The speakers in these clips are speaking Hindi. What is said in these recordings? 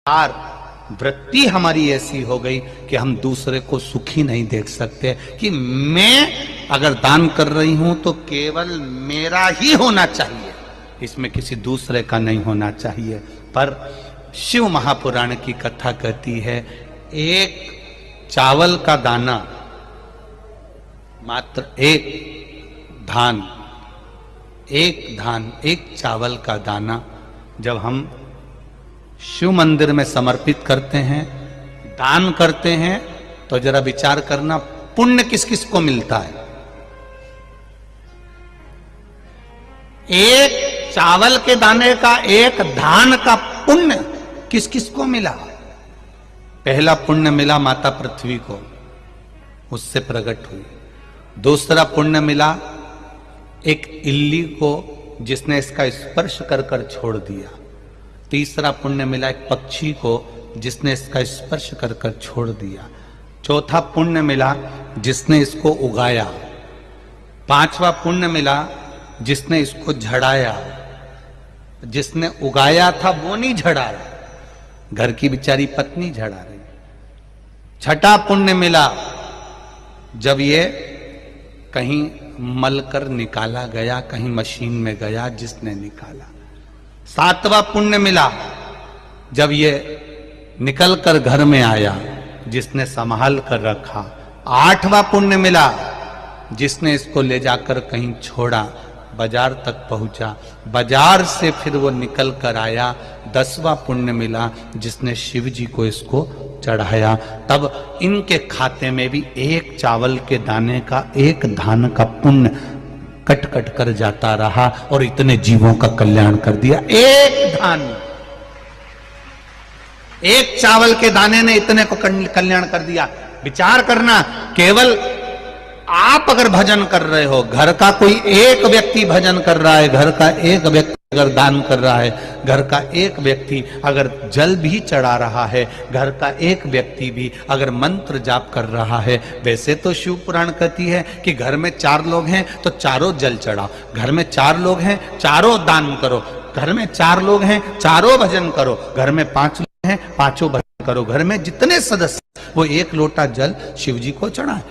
यार वृत्ति हमारी ऐसी हो गई कि हम दूसरे को सुखी नहीं देख सकते कि मैं अगर दान कर रही हूं तो केवल मेरा ही होना चाहिए, इसमें किसी दूसरे का नहीं होना चाहिए। पर शिव महापुराण की कथा कहती है एक चावल का दाना, मात्र एक धान, एक चावल का दाना जब हम शिव मंदिर में समर्पित करते हैं, दान करते हैं, तो जरा विचार करना पुण्य किस किस को मिलता है। एक चावल के दाने का, एक धान का पुण्य किस किस को मिला। पहला पुण्य मिला माता पृथ्वी को, उससे प्रकट हुई। दूसरा पुण्य मिला एक इल्ली को जिसने इसका स्पर्श कर कर छोड़ दिया। तीसरा पुण्य मिला एक पक्षी को जिसने इसका स्पर्श कर कर छोड़ दिया। चौथा पुण्य मिला जिसने इसको उगाया। पांचवा पुण्य मिला जिसने इसको झड़ाया। जिसने उगाया था वो नहीं झड़ाया, घर की बेचारी पत्नी झड़ा रही। छठा पुण्य मिला जब ये कहीं मलकर निकाला गया, कहीं मशीन में गया, जिसने निकाला। सातवां पुण्य मिला जब ये निकल कर घर में आया, जिसने संभाल कर रखा। आठवां पुण्य मिला जिसने इसको ले जाकर कहीं छोड़ा, बाजार तक पहुंचा, बाजार से फिर वो निकल कर आया। 10वां पुण्य मिला जिसने शिव जी को इसको चढ़ाया। तब इनके खाते में भी एक चावल के दाने का, एक धान का पुण्य कट कट कर जाता रहा और इतने जीवों का कल्याण कर दिया। एक धान, एक चावल के दाने ने इतने को कल्याण कर दिया। विचार करना, केवल आप अगर भजन कर रहे हो, घर का कोई एक व्यक्ति भजन कर रहा है, घर का एक व्यक्ति अगर दान कर रहा है, घर का एक व्यक्ति अगर जल भी चढ़ा रहा है, घर का एक व्यक्ति भी अगर मंत्र जाप कर रहा है। वैसे तो शिव पुराण कहती है कि घर में 4 लोग हैं तो चारों जल चढ़ाओ, घर में 4 लोग हैं चारों दान करो, घर में 4 लोग हैं चारों भजन करो, घर में 5 लोग हैं 5 भजन करो, घर में जितने सदस्य वो 1 लोटा जल शिव जी को चढ़ाए।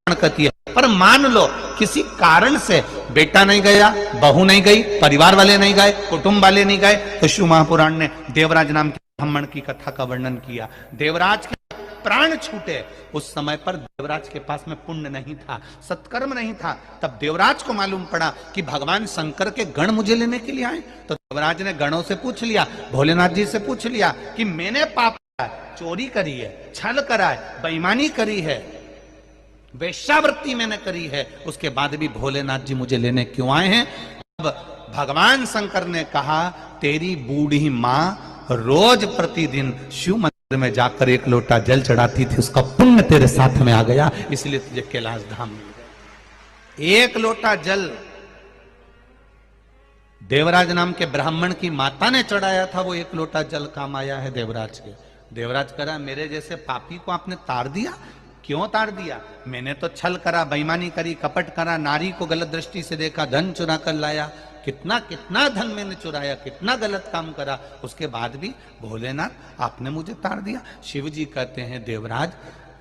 कहती है। पर मान लो किसी कारण से बेटा नहीं गया, बहू नहीं गई, परिवार वाले नहीं गए, कुटुंब वाले नहीं गए, तो शिव महापुराण ने देवराज नाम के ब्राह्मण की कथा का वर्णन किया। देवराज के प्राण छूटे, उस समय पर देवराज के पास में पुण्य नहीं था, सत्कर्म नहीं था। तब देवराज को मालूम पड़ा कि भगवान शंकर के गण मुझे लेने के लिए आए। तो देवराज ने गणों से पूछ लिया, भोलेनाथ जी से पूछ लिया कि मैंने पाप किया, चोरी करी है, छल करा है, बेईमानी करी है, वेश्यावृत्ति मैंने करी है, उसके बाद भी भोलेनाथ जी मुझे लेने क्यों आए हैं। अब भगवान शंकर ने कहा तेरी बूढ़ी मां रोज प्रतिदिन शिव मंदिर में जाकर 1 लोटा जल चढ़ाती थी, उसका पुण्य तेरे साथ में आ गया, इसलिए तुझे कैलाश धाम मिल गया। 1 लोटा जल देवराज नाम के ब्राह्मण की माता ने चढ़ाया था, वो 1 लोटा जल काम आया है देवराज के। देवराज करा मेरे जैसे पापी को आपने तार दिया। क्यों तार दिया? मैंने तो छल करा, बेईमानी करी, कपट करा, नारी को गलत दृष्टि से देखा, धन चुरा कर लाया, कितना कितना धन मैंने चुराया, कितना गलत काम करा, उसके बाद भी भोलेनाथ आपने मुझे तार दिया। शिव जी कहते हैं देवराज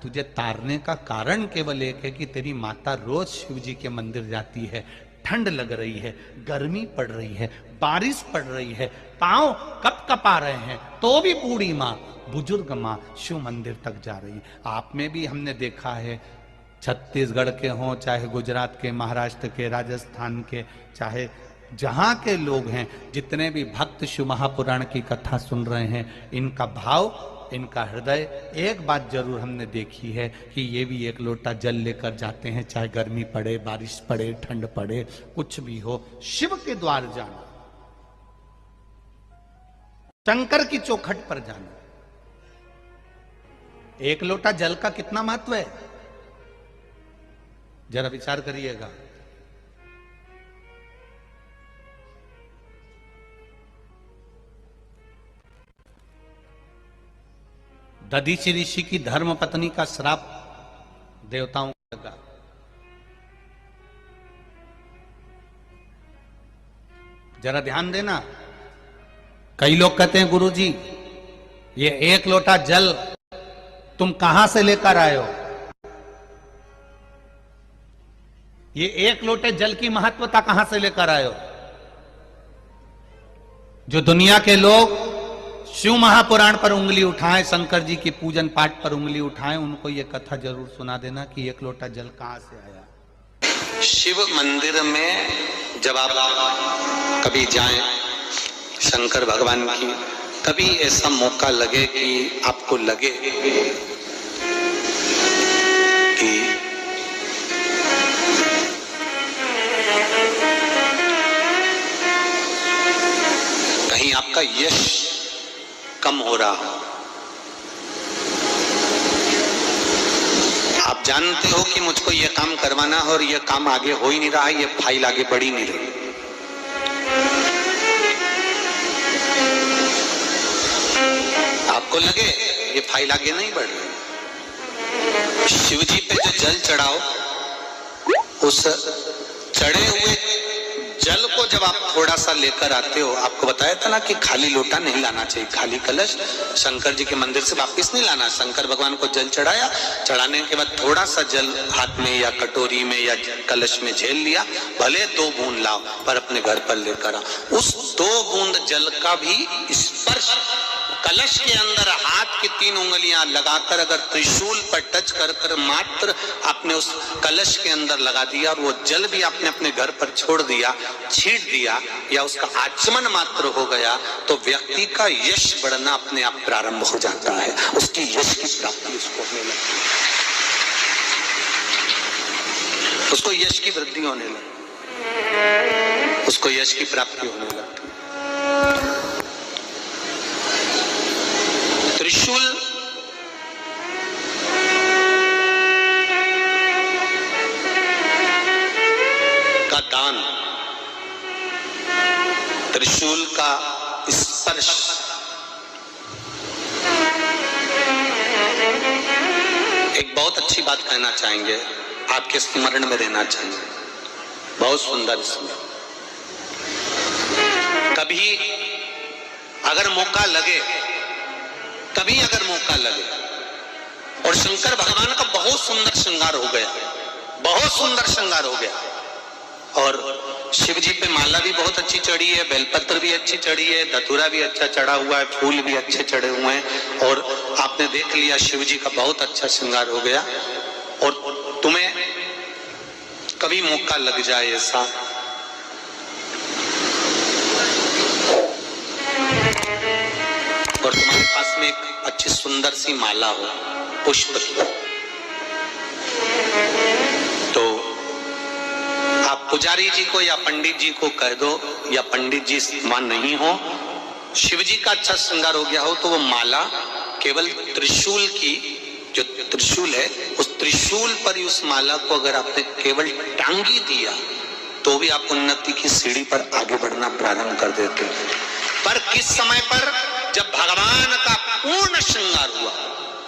तुझे तारने का कारण केवल एक है कि तेरी माता रोज शिव जी के मंदिर जाती है, ठंड लग रही है, गर्मी पड़ रही है, बारिश पड़ रही है, पांव कप कपा रहे हैं, तो भी बूढ़ी माँ, बुजुर्ग माँ शिव मंदिर तक जा रही है। आप में भी हमने देखा है, छत्तीसगढ़ के हों, चाहे गुजरात के, महाराष्ट्र के, राजस्थान के, चाहे जहां के लोग हैं, जितने भी भक्त शिव महापुराण की कथा सुन रहे हैं, इनका भाव, इनका हृदय, एक बात जरूर हमने देखी है कि ये भी 1 लोटा जल लेकर जाते हैं, चाहे गर्मी पड़े, बारिश पड़े, ठंड पड़े, कुछ भी हो, शिव के द्वार जाना, शंकर की चौखट पर जाना। 1 लोटा जल का कितना महत्व है, जरा विचार करिएगा। दधीचि ऋषि की धर्म पत्नी का श्राप देवताओं को लगा। जरा ध्यान देना, कई लोग कहते हैं गुरुजी ये एक लोटा जल तुम कहां से लेकर आए हो? ये एक लोटे जल की महत्वता कहां से लेकर आए हो? जो दुनिया के लोग शिव महापुराण पर उंगली उठाएं, शंकर जी की पूजन पाठ पर उंगली उठाएं, उनको ये कथा जरूर सुना देना कि एक लोटा जल कहां से आया। शिव मंदिर में जब आप कभी जाएं शंकर भगवान की, कभी ऐसा मौका लगे कि आपको लगे कि कहीं आपका यश कम हो रहा हो, आप जानते हो कि मुझको यह काम करवाना है और यह काम आगे हो ही नहीं रहा है, यह फाइल आगे बढ़ ही नहीं रही, आपको लगे ये फाइल आगे नहीं बढ़ रही, शिव जी पे जो जल चढ़ाओ, उस चढ़े हुए जल को जब आप थोड़ा सा लेकर आते हो, आपको बताया था ना कि खाली लोटा नहीं लाना चाहिए, खाली कलश शंकर जी के मंदिर से वापस नहीं लाना। शंकर भगवान को जल चढ़ाया, चढ़ाने के बाद थोड़ा सा जल हाथ में या कटोरी में या कलश में झेल लिया, भले 2 बूंद लाओ पर अपने घर पर लेकर आओ। उस 2 बूंद जल का भी स्पर्श कलश के अंदर हाथ की 3 उंगलियां लगाकर अगर त्रिशूल पर टच कर कर मात्र आपने उस कलश के अंदर लगा दिया और वो जल भी आपने अपने घर पर छोड़ दिया, छींट दिया या उसका आचमन मात्र हो गया, तो व्यक्ति का यश बढ़ना अपने आप प्रारंभ हो जाता है, उसकी यश की प्राप्ति उसको होने लगती है, उसको यश की वृद्धि होने लगती, उसको यश की प्राप्ति होने लगती। त्रिशूल का दान, त्रिशूल का स्पर्श एक बहुत अच्छी बात कहना चाहेंगे, आपके स्मरण में रहना चाहिए, बहुत सुंदर इसमें। कभी अगर मौका लगे, कभी अगर मौका लगे, और शंकर भगवान का बहुत सुंदर श्रृंगार हो गया, बहुत सुंदर श्रृंगार हो गया, और शिव जी पे माला भी बहुत अच्छी चढ़ी है, बेलपत्र भी अच्छी चढ़ी है, धतूरा भी अच्छा चढ़ा हुआ है, फूल भी अच्छे चढ़े हुए हैं, और आपने देख लिया शिव जी का बहुत अच्छा श्रृंगार हो गया, और तुम्हें कभी मौका लग जाए ऐसा और तुम्हारे पास में एक अच्छी सुंदर सी माला हो पुष्प की, तो आप पुजारी जी को या पंडित जी को कह दो, या पंडित जी वहां नहीं हो, शिव जी का अच्छा श्रृंगार हो गया हो, तो वो माला केवल त्रिशूल की, जो त्रिशूल है उस त्रिशूल पर ही उस माला को अगर आपने केवल टांगी दिया तो भी आप उन्नति की सीढ़ी पर आगे बढ़ना प्रारंभ कर देते हैं। पर किस समय पर? जब भगवान का पूर्ण श्रृंगार हुआ,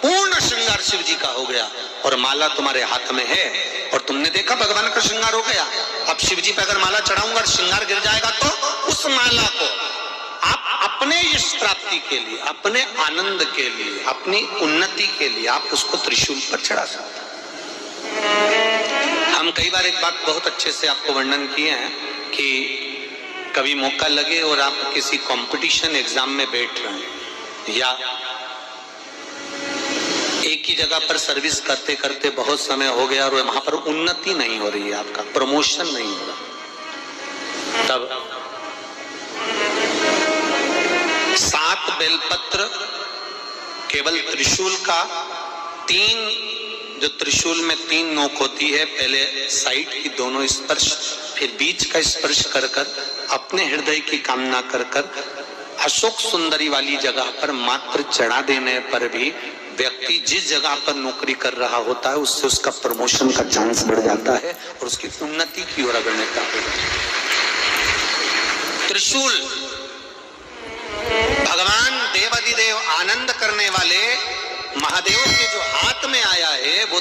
पूर्ण श्रृंगार शिव जी का हो गया और माला तुम्हारे हाथ में है, और तुमने देखा भगवान का श्रृंगार हो गया, अब शिव जी पे अगर माला चढ़ाऊंगा और श्रृंगार गिर जाएगा, तो उस माला को आप अपने यश प्राप्ति के लिए, अपने आनंद के लिए, अपनी उन्नति के लिए आप उसको त्रिशूल पर चढ़ा सकते हैं। हम कई बार एक बात बहुत अच्छे से आपको वर्णन किए हैं कि कभी मौका लगे और आप किसी कंपटीशन एग्जाम में बैठ रहे हैं, या एक ही जगह पर सर्विस करते करते बहुत समय हो गया और वहां पर उन्नति नहीं हो रही है, आपका प्रमोशन नहीं हो रहा, तब 7 बेलपत्र केवल त्रिशूल का, 3 जो त्रिशूल में 3 नोक होती है, पहले साइड की दोनों स्पर्श, फिर बीच का स्पर्श कर कर अपने हृदय की कामना कर कर अशोक सुंदरी वाली जगह पर मात्र चढ़ा देने पर भी व्यक्ति जिस जगह पर नौकरी कर रहा होता है उससे उसका प्रमोशन का चांस बढ़ जाता है और उसकी उन्नति की ओर अग्रसर होता है। त्रिशूल भगवान देवाधिदेव आनंद करने वाले महादेव के जो हाथ में आया है वो